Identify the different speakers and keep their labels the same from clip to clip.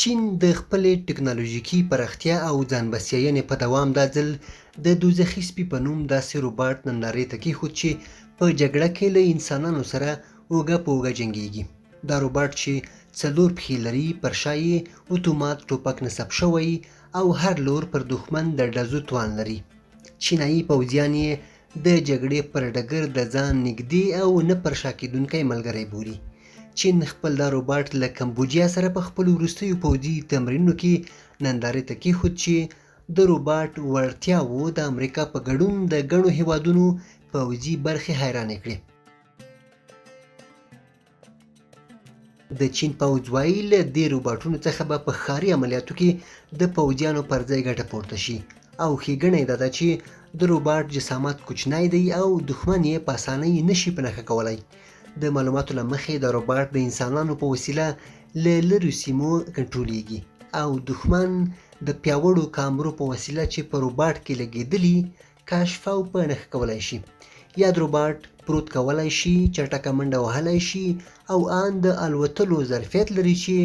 Speaker 1: چین د خپلې ټکنالوژیکي پراختیا او ځان بسیاینې په دوام دا ځل د دوزخي سپي په نوم داسې روباټ نندارې ته کېښود چې په جګړه کې له انسانانو سره اوږه په اوږه جنګیږي. دا روباټ چې 4 پښې لري، پر شا یې اتومات ټوپک نصب شوی او هر لور پر دښمن د ډزو توان لري. چینایي پوځیان یې د جګړې پر ډګر د ځان نږدې او نه پر شا کېدونکی ملګری بولي. چین خپل دا روباټ له کمبودجا سره په خپلو وروستیو پوځي تمرینونو کې نندارې ته کېښود چې د روباټ وړتیاوو د امریکا په ګډون د ګڼو هېوادونو پوځي برخې حیرانې کړې. د چین پوځ وایي له دې روباټونو څخه به په ښاري عملیاتو کې د پوځیانو پر ځای ګټه پورته شي، او ښېګڼه یې دا ده چې د روباټ جسامت کوچنی دی او دښمن یې په اسانۍ نشي په نښه کولی. د معلوماتو له مخې دا روباټ د انسانانو په وسیله له لرې سیمو کنټرولېږي او دښمن د پیاوړو کامرو په وسیله چې په روباټ کې لګېدلي کشف او په نښه کولی شي. یاد روباټ پروت کولی شي، چټکه منډه وهلی شي او ان د الوتلو ظرفیت لري چې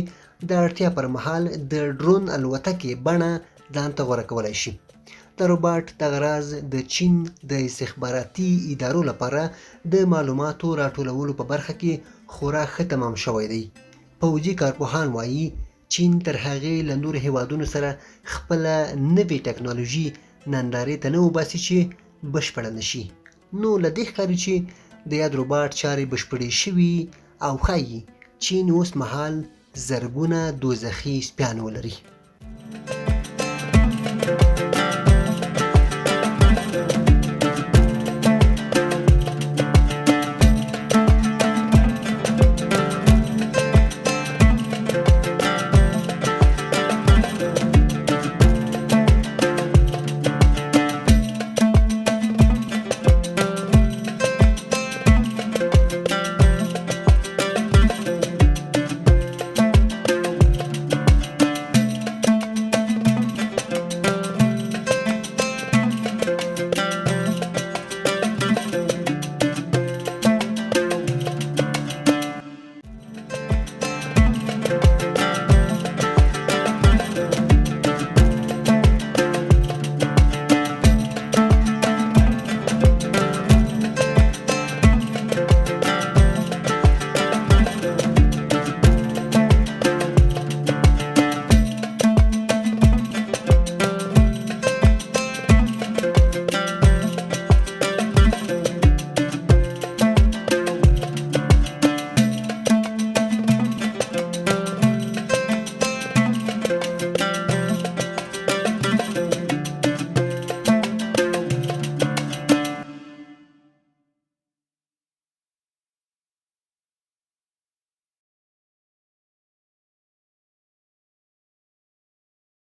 Speaker 1: د اړتیا پر مهال د ډرون الوتکې بڼه ځان ته غوره کولی شي. دا روباټ دغه راز د چین د استخباراتي ادارو لپاره د معلوماتو راټولولو په برخه کې خورا ښه تمام شوی دی. پوځي کارپوهان وایي چین تر هغې له نورو هېوادونو سره خپله نوې ټکنالوژي نندارې ته نه وباسي چې بشپړه نه شي. نو له دې ښکاري چې د یاد روباټ چارې بشپړې شوي او ښایي چین اوس مهال زرګونه دوزخي سپیان ولري.